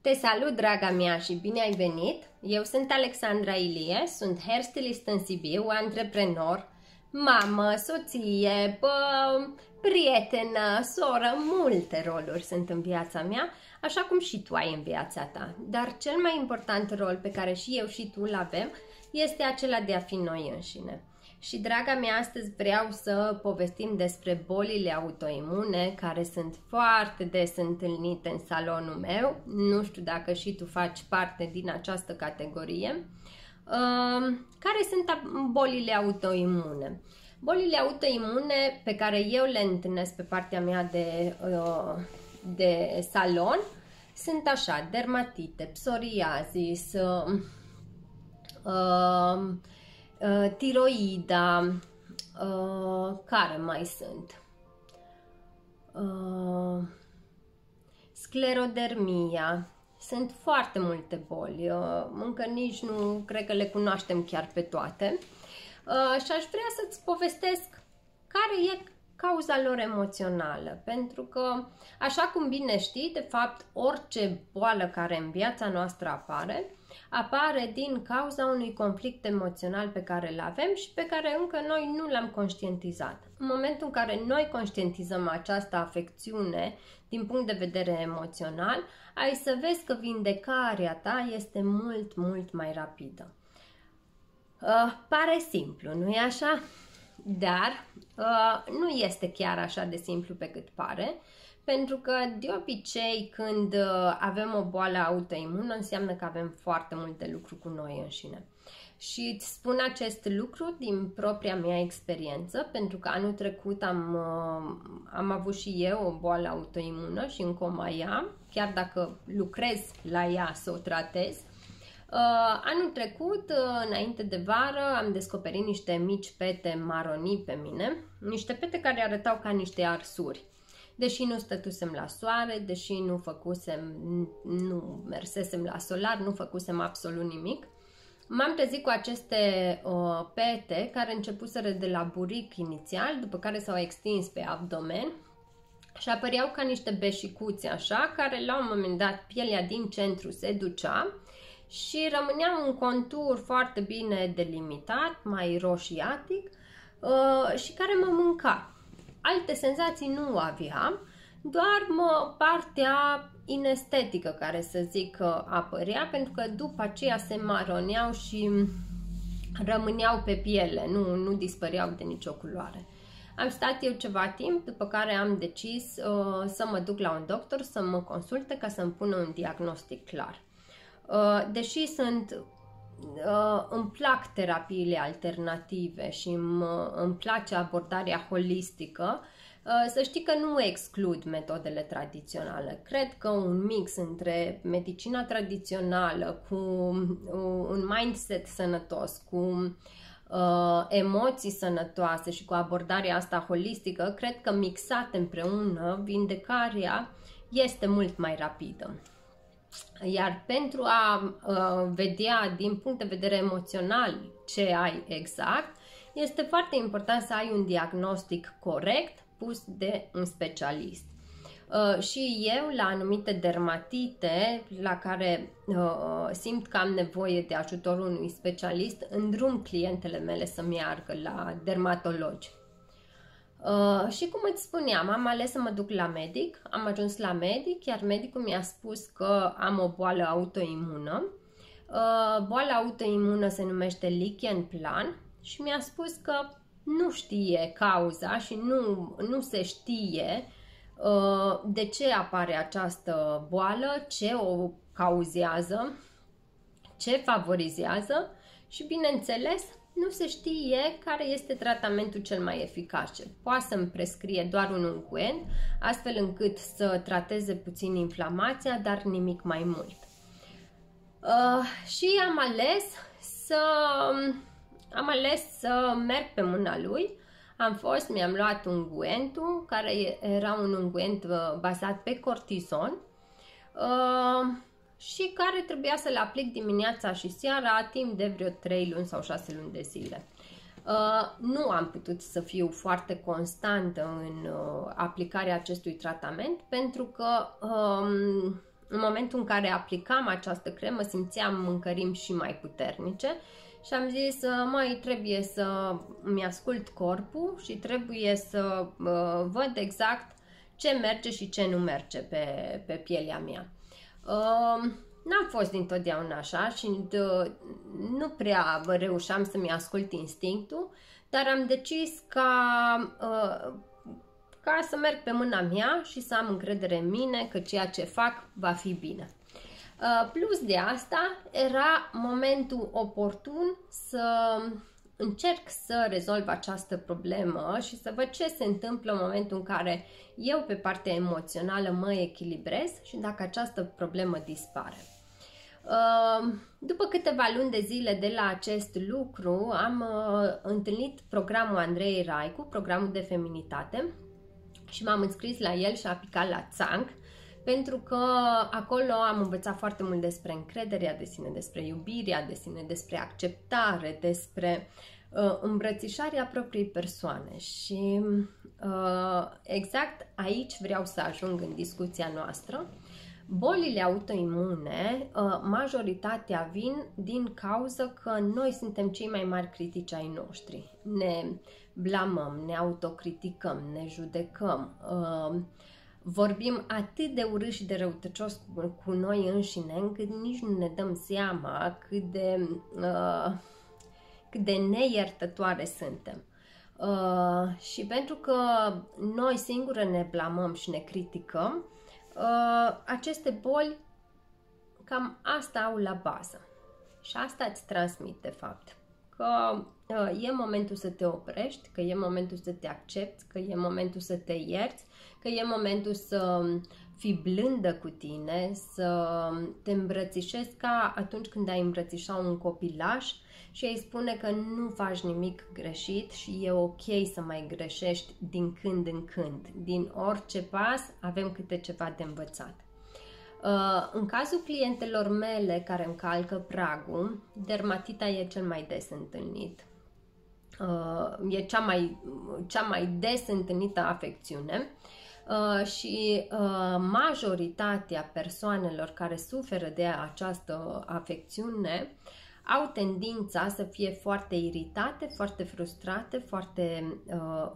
Te salut, draga mea, și bine ai venit! Eu sunt Alexandra Ilie, sunt hairstylist în Sibiu, antreprenor, mamă, soție, prietenă, soră, multe roluri sunt în viața mea, așa cum și tu ai în viața ta. Dar cel mai important rol pe care și eu și tu îl avem este acela de a fi noi înșine. Și, draga mea, astăzi vreau să povestim despre bolile autoimune care sunt foarte des întâlnite în salonul meu. Nu știu dacă și tu faci parte din această categorie. Care sunt bolile autoimune? Bolile autoimune pe eu le întâlnesc pe partea mea de salon sunt așa: dermatite, psoriazis, tiroida, care mai sunt? Sclerodermia. Sunt foarte multe boli, încă nici nu cred că le cunoaștem chiar pe toate. Și aș vrea să-ți povestesc care e cauza lor emoțională, pentru că, așa cum bine știi, de fapt, orice boală care în viața noastră apare din cauza unui conflict emoțional pe care îl avem și pe care încă noi nu l-am conștientizat. În momentul în care noi conștientizăm această afecțiune din punct de vedere emoțional, ai să vezi că vindecarea ta este mult, mult mai rapidă. Pare simplu, nu-i așa? Dar nu este chiar așa de simplu pe cât pare, pentru că de obicei când avem o boală autoimună înseamnă că avem foarte multe lucruri cu noi înșine. Și îți spun acest lucru din propria mea experiență, pentru că anul trecut am avut și eu o boală autoimună și încă o mai am, chiar dacă lucrez la ea să o tratez. Anul trecut, înainte de vară, am descoperit niște mici pete maronii pe mine, niște pete care arătau ca niște arsuri. Deși nu stătusem la soare, deși nu mersesem la solar, nu făcusem absolut nimic, m-am trezit cu aceste pete care începuseră de la buric inițial, după care s-au extins pe abdomen și apăreau ca niște beșicuțe așa, care la un moment dat pielea din centru se ducea și rămânea un contur foarte bine delimitat, mai roșiatic, și care mă mânca. Alte senzații nu aveam, doar partea inestetică, care să zic, apărea, pentru că după aceea se maroneau și rămâneau pe piele, nu dispăreau de nicio culoare. Am stat eu ceva timp, după care am decis să mă duc la un doctor să mă consulte ca să-mi pună un diagnostic clar. Deși îmi plac terapiile alternative și îmi place abordarea holistică, să știi că nu exclud metodele tradiționale. Cred că un mix între medicina tradițională cu un mindset sănătos, cu emoții sănătoase și cu abordarea asta holistică, cred că mixate împreună, vindecarea este mult mai rapidă. Iar pentru a vedea din punct de vedere emoțional ce ai exact, este foarte important să ai un diagnostic corect pus de un specialist. Și eu, la anumite dermatite la care simt că am nevoie de ajutorul unui specialist, îndrum clientele mele să meargă la dermatologi. Și cum îți spuneam, am ales să mă duc la medic, am ajuns la medic, iar medicul mi-a spus că am o boală autoimună. Boala autoimună se numește lichen plan și mi-a spus că nu știe cauza și nu se știe de ce apare această boală, ce o cauzează, ce favorizează și, bineînțeles, nu se știe care este tratamentul cel mai eficace. Poate să-mi prescrie doar un unguent, astfel încât să trateze puțin inflamația, dar nimic mai mult. Și am ales să merg pe mâna lui. Mi-am luat unguentul, care era un unguent bazat pe cortizon, și care trebuia să le aplic dimineața și seara timp de vreo 3 luni sau 6 luni de zile. Nu am putut să fiu foarte constantă în aplicarea acestui tratament, pentru că în momentul în care aplicam această cremă simțeam mâncărimi și mai puternice și am zis, măi, trebuie să îmi ascult corpul și trebuie să văd exact ce merge și ce nu merge pe pielea mea. N-am fost dintotdeauna așa și nu prea reușeam să-mi ascult instinctul, dar am decis ca să merg pe mâna mea și să am încredere în mine că ceea ce fac va fi bine. Plus de asta, era momentul oportun să încerc să rezolv această problemă și să văd ce se întâmplă în momentul în care eu pe partea emoțională mă echilibrez și dacă această problemă dispare. După câteva luni de zile de la acest lucru, am întâlnit programul Andrei Raicu, programul de feminitate, și m-am înscris la el și am aplicat la țanc, pentru că acolo am învățat foarte mult despre încrederea de sine, despre iubirea de sine, despre acceptare, despre îmbrățișarea propriei persoane și exact aici vreau să ajung în discuția noastră. Bolile autoimune, majoritatea vin din cauza că noi suntem cei mai mari critici ai noștri. Ne blamăm, ne autocriticăm, ne judecăm, vorbim atât de urât și de răutăcios cu noi înșine, încât nici nu ne dăm seama cât de neiertătoare suntem. Și pentru că noi singure ne blamăm și ne criticăm, aceste boli cam asta au la bază. Și asta îți transmit, de fapt, că e momentul să te oprești, că e momentul să te accepti, că e momentul să te ierți, că e momentul să fii blândă cu tine, să te îmbrățișezi ca atunci când ai îmbrățișa un copilaș și îi spune că nu faci nimic greșit și e ok să mai greșești din când în când. Din orice pas avem câte ceva de învățat. În cazul clientelor mele care încalcă pragul, dermatita e cel mai des întâlnit. E cea mai des întâlnită afecțiune și majoritatea persoanelor care suferă de această afecțiune au tendința să fie foarte iritate, foarte frustrate, foarte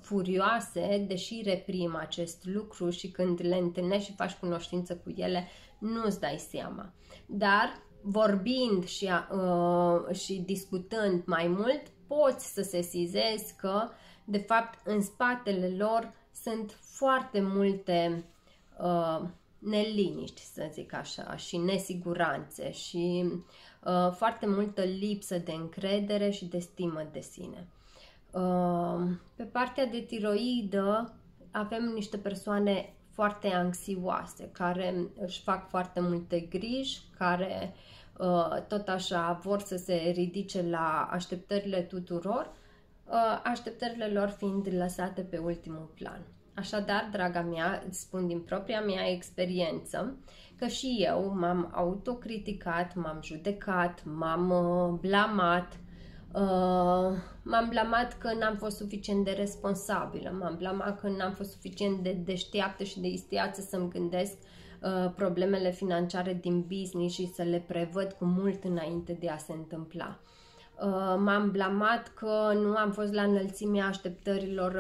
furioase, deși reprim acest lucru și când le întâlnești și faci cunoștință cu ele, nu-ți dai seama. Dar vorbind și discutând mai mult, poți să sesizezi că, de fapt, în spatele lor sunt foarte multe neliniști, să zic așa, și nesiguranțe și foarte multă lipsă de încredere și de stimă de sine. Pe partea de tiroidă avem niște persoane foarte anxioase, care își fac foarte multe griji, care tot așa vor să se ridice la așteptările tuturor, așteptările lor fiind lăsate pe ultimul plan. Așadar, draga mea, îți spun din propria mea experiență că și eu m-am autocriticat, m-am judecat, m-am blamat, m-am blamat că n-am fost suficient de responsabilă, m-am blamat că n-am fost suficient de deșteaptă și de isteață să-mi gândesc problemele financiare din business și să le prevăd cu mult înainte de a se întâmpla. M-am blamat că nu am fost la înălțimea așteptărilor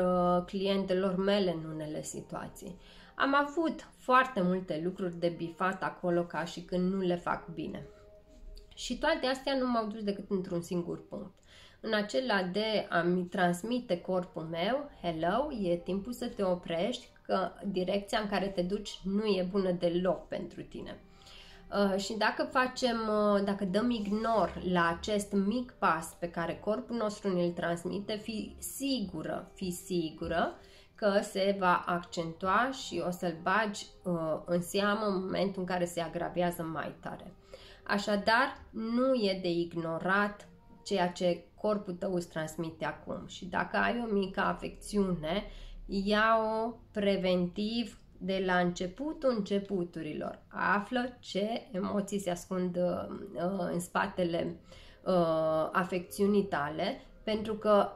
clientelor mele în unele situații. Am avut foarte multe lucruri de bifat acolo ca și când nu le fac bine. Și toate astea nu m-au dus decât într-un singur punct. În acela de a-mi transmite corpul meu, hello, e timpul să te oprești, că direcția în care te duci nu e bună deloc pentru tine. Și dacă dăm ignor la acest mic pas pe care corpul nostru ne-l transmite, fi sigură că se va accentua și o să-l bagi în seamă în momentul în care se agravează mai tare. Așadar, nu e de ignorat ceea ce corpul tău îți transmite acum. Și dacă ai o mică afecțiune, ia-o preventiv de la începutul începuturilor. Află ce emoții se ascund în spatele afecțiunii tale, pentru că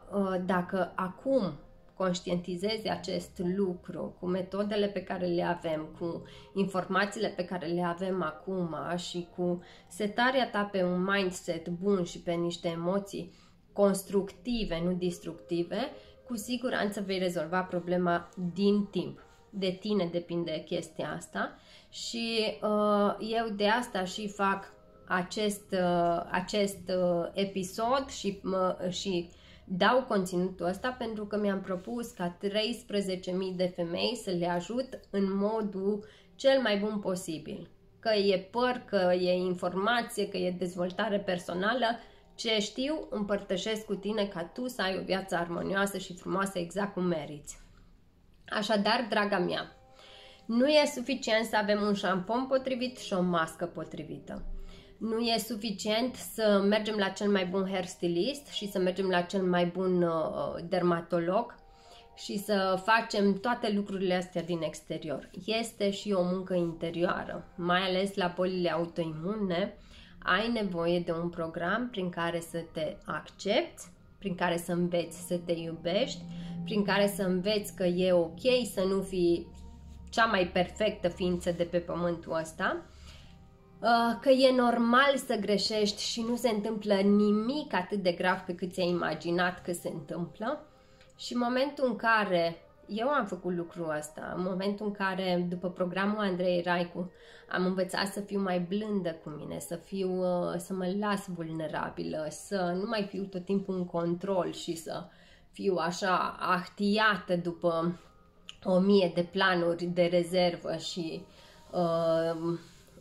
dacă acum conștientizezi acest lucru cu metodele pe care le avem, cu informațiile pe care le avem acum și cu setarea ta pe un mindset bun și pe niște emoții constructive, nu destructive, cu siguranță vei rezolva problema din timp. De tine depinde chestia asta și eu de asta și fac acest episod și dau conținutul ăsta pentru că mi-am propus ca 13.000 de femei să le ajut în modul cel mai bun posibil. Că e păr, că e informație, că e dezvoltare personală, ce știu împărtășesc cu tine ca tu să ai o viață armonioasă și frumoasă exact cum meriți. Așadar, draga mea, nu e suficient să avem un șampon potrivit și o mască potrivită. Nu e suficient să mergem la cel mai bun hairstylist și să mergem la cel mai bun dermatolog și să facem toate lucrurile astea din exterior. Este și o muncă interioară, mai ales la bolile autoimune. Ai nevoie de un program prin care să te accepti, prin care să înveți să te iubești, prin care să înveți că e ok să nu fii cea mai perfectă ființă de pe pământul ăsta, că e normal să greșești și nu se întâmplă nimic atât de grav pe cât ți-ai imaginat că se întâmplă. Și în momentul în care eu am făcut lucrul ăsta, în momentul în care, după programul Andrei Raicu, am învățat să fiu mai blândă cu mine, să mă las vulnerabilă, să nu mai fiu tot timpul în control și să fiu așa ahtiată după 1000 de planuri de rezervă și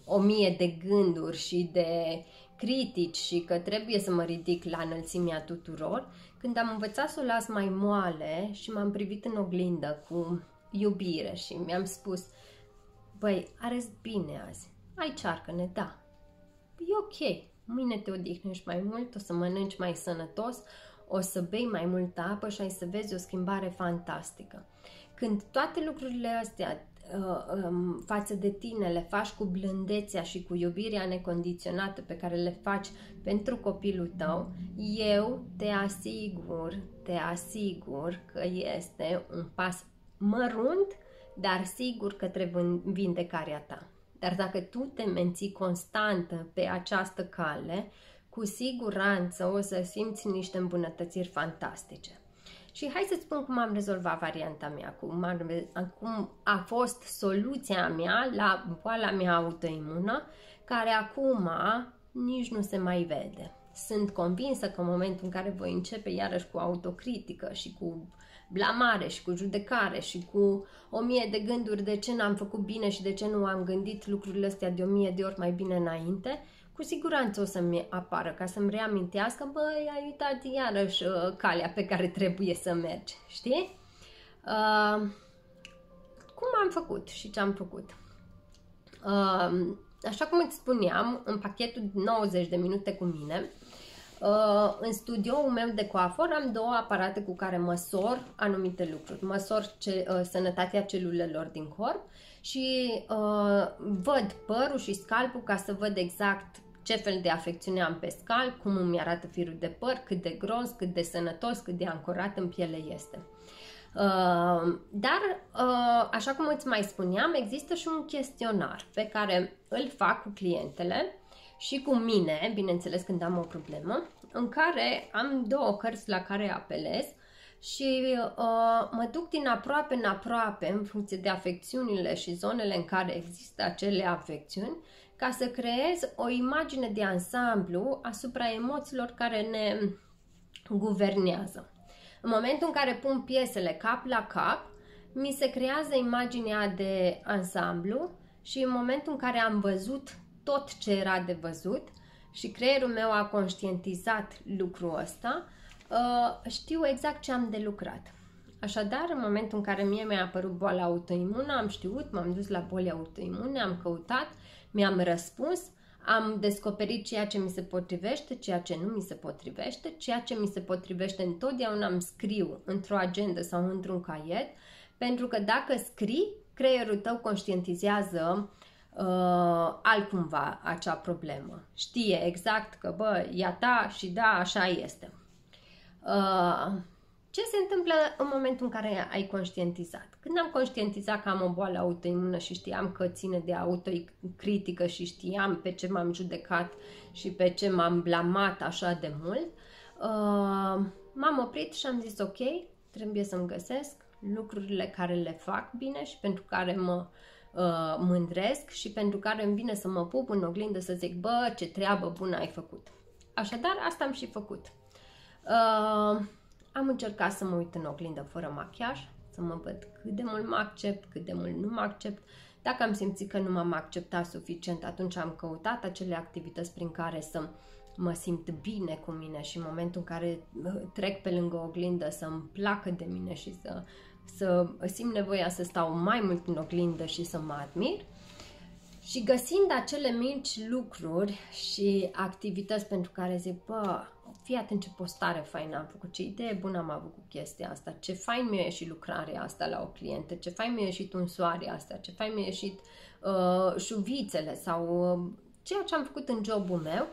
1000 de gânduri și de critici și că trebuie să mă ridic la înălțimea tuturor, când am învățat să o las mai moale și m-am privit în oglindă cu iubire și mi-am spus: băi, arăți bine azi, ai cearcă-ne, da, e ok, mâine te odihnești mai mult, o să mănânci mai sănătos, o să bei mai multă apă și ai să vezi o schimbare fantastică. Când toate lucrurile astea față de tine le faci cu blândețea și cu iubirea necondiționată pe care le faci pentru copilul tău, eu te asigur că este un pas mărunt, dar sigur către vindecarea ta. Dar dacă tu te menții constantă pe această cale, cu siguranță o să simți niște îmbunătățiri fantastice. Și hai să-ți spun cum am rezolvat varianta mea, cum a fost soluția mea la boala mea autoimună, care acum nici nu se mai vede. Sunt convinsă că în momentul în care voi începe iarăși cu autocritică și cu blamare și cu judecare și cu 1000 de gânduri de ce n-am făcut bine și de ce nu am gândit lucrurile astea de 1000 de ori mai bine înainte, cu siguranță o să-mi apară ca să-mi reamintească: băi, ai uitat iarăși calea pe care trebuie să mergi, știi? Cum am făcut și ce am făcut? Așa cum îți spuneam, în pachetul 90 de minute cu mine, în studioul meu de coafor am 2 aparate cu care măsor anumite lucruri. Măsor sănătatea celulelor din corp și văd părul și scalpul ca să văd exact ce fel de afecțiune am pe scalp, cum îmi arată firul de păr, cât de gros, cât de sănătos, cât de ancorat în piele este. Dar, așa cum îți mai spuneam, există și un chestionar pe care îl fac cu clientele și cu mine, bineînțeles când am o problemă, în care am 2 cărți la care apelez și mă duc din aproape în aproape în funcție de afecțiunile și zonele în care există acele afecțiuni, ca să creez o imagine de ansamblu asupra emoțiilor care ne guvernează. În momentul în care pun piesele cap la cap, mi se creează imaginea de ansamblu și în momentul în care am văzut tot ce era de văzut și creierul meu a conștientizat lucrul ăsta, știu exact ce am de lucrat. Așadar, în momentul în care mie mi-a apărut boala autoimună, am știut, m-am dus la boli autoimune, am căutat, mi-am răspuns, am descoperit ceea ce mi se potrivește, ceea ce nu mi se potrivește, ceea ce mi se potrivește întotdeauna îmi scriu într-o agendă sau într-un caiet, pentru că dacă scrii, creierul tău conștientizează altcumva acea problemă. Știe exact că, bă, e a ta și da, așa este. Ce se întâmplă în momentul în care ai conștientizat? Când am conștientizat că am o boală autoimună și știam că ține de autocritică și știam pe ce m-am judecat și pe ce m-am blamat așa de mult, m-am oprit și am zis ok, trebuie să-mi găsesc lucrurile care le fac bine și pentru care mă mândresc și pentru care îmi vine să mă pup în oglindă să zic, bă, ce treabă bună ai făcut. Așadar, asta am și făcut. Am încercat să mă uit în oglindă fără machiaj, să mă văd cât de mult mă accept, cât de mult nu mă accept. Dacă am simțit că nu m-am acceptat suficient, atunci am căutat acele activități prin care să mă simt bine cu mine și în momentul în care trec pe lângă oglindă să-mi placă de mine și să simt nevoia să stau mai mult în oglindă și să mă admir. Și găsind acele mici lucruri și activități pentru care zic, bă, fii atent ce postare faină am făcut, ce idee bună am avut cu chestia asta, ce fain mi-a ieșit lucrarea asta la o clientă, ce fain mi-a ieșit unsoarea asta, ce fain mi-a ieșit șuvițele sau ceea ce am făcut în jobul meu.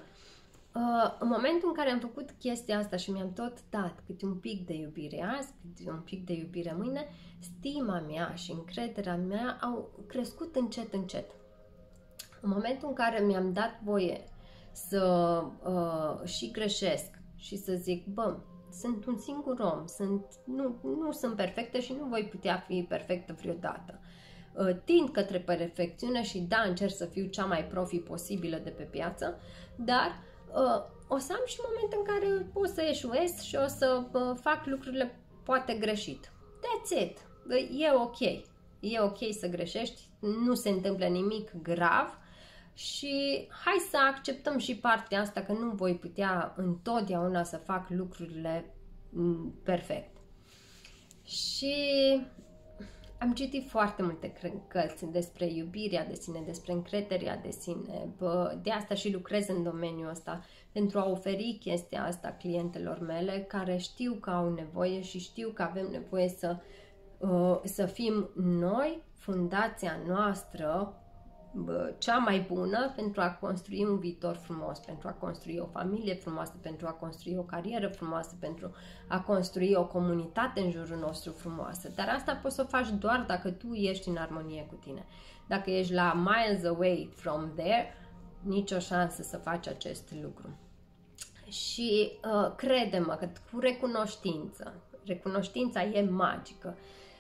În momentul în care am făcut chestia asta și mi-am tot dat câte un pic de iubire azi, câte un pic de iubire mâine, stima mea și încrederea mea au crescut încet, încet. În momentul în care mi-am dat voie să și greșesc și să zic, bă, sunt un singur om, nu sunt perfectă și nu voi putea fi perfectă vreodată. Tind către perfecțiune și da, încerc să fiu cea mai profi posibilă de pe piață, dar o să am și momente în care o să eșuez și o să fac lucrurile poate greșit. That's it. E ok. E ok să greșești, nu se întâmplă nimic grav și hai să acceptăm și partea asta că nu voi putea întotdeauna să fac lucrurile perfect. Și am citit foarte multe cărți despre iubirea de sine, despre încrederea de sine. De asta și lucrez în domeniul ăsta, pentru a oferi chestia asta clientelor mele care știu că au nevoie și știu că avem nevoie să fim noi, fundația noastră, cea mai bună pentru a construi un viitor frumos, pentru a construi o familie frumoasă, pentru a construi o carieră frumoasă, pentru a construi o comunitate în jurul nostru frumoasă. Dar asta poți să o faci doar dacă tu ești în armonie cu tine. Dacă ești la miles away from there, nicio șansă să faci acest lucru. Și crede-mă că cu recunoștința e magică.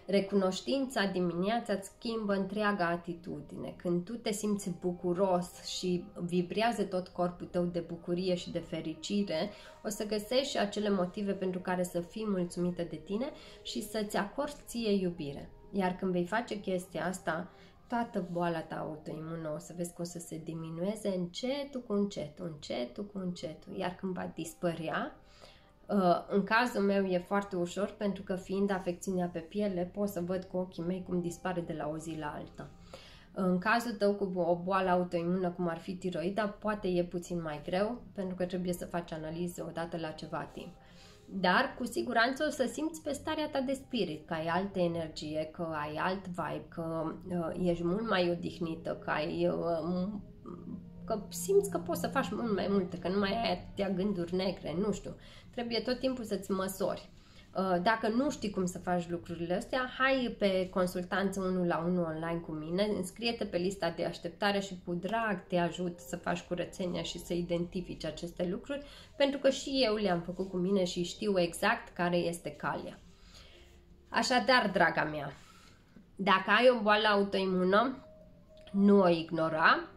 Recunoștința dimineața îți schimbă întreaga atitudine. Când tu te simți bucuros și vibrează tot corpul tău de bucurie și de fericire, o să găsești și acele motive pentru care să fii mulțumită de tine și să-ți acorzi ție iubire. Iar când vei face chestia asta, toată boala ta autoimună o să vezi că o să se diminueze încetul cu încetul. Iar când va dispărea, în cazul meu e foarte ușor pentru că fiind afecțiunea pe piele pot să văd cu ochii mei cum dispare de la o zi la alta. În cazul tău cu o boală autoimună cum ar fi tiroida poate e puțin mai greu pentru că trebuie să faci analize odată la ceva timp. Dar cu siguranță o să simți pe starea ta de spirit că ai altă energie, că ai alt vibe, că ești mult mai odihnită, că simți că poți să faci mult mai multe, că nu mai ai atâtea gânduri negre, nu știu. Trebuie tot timpul să-ți măsori. Dacă nu știi cum să faci lucrurile astea, hai pe consultanță 1-la-1 online cu mine, înscrie-te pe lista de așteptare și cu drag te ajut să faci curățenia și să identifici aceste lucruri, pentru că și eu le-am făcut cu mine și știu exact care este calea. Așadar, draga mea, dacă ai o boală autoimună, nu o ignora,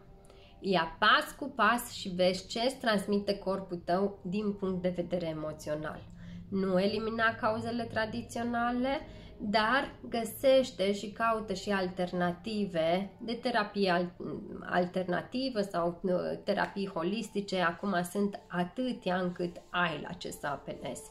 ia pas cu pas și vezi ce îți transmite corpul tău din punct de vedere emoțional. Nu elimina cauzele tradiționale, dar găsește și caută și alternative de terapie alternativă sau terapii holistice. Acum sunt atâtea încât ai la ce să apelezi.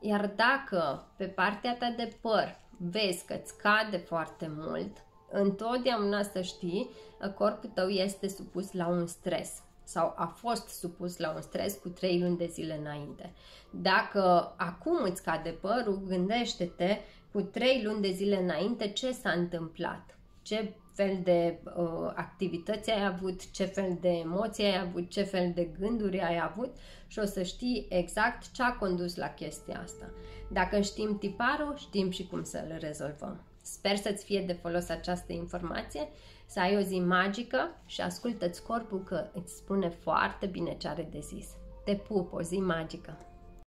Iar dacă pe partea ta de păr vezi că îți cade foarte mult, întotdeauna să știi că corpul tău este supus la un stres sau a fost supus la un stres cu 3 luni de zile înainte. Dacă acum îți cade părul, gândește-te cu 3 luni de zile înainte ce s-a întâmplat, ce fel de activități ai avut, ce fel de emoții ai avut, ce fel de gânduri ai avut și o să știi exact ce a condus la chestia asta. Dacă știm tiparul, știm și cum să-l rezolvăm. Sper să-ți fie de folos această informație, să ai o zi magică și ascultă-ți corpul că îți spune foarte bine ce are de zis. Te pup, o zi magică!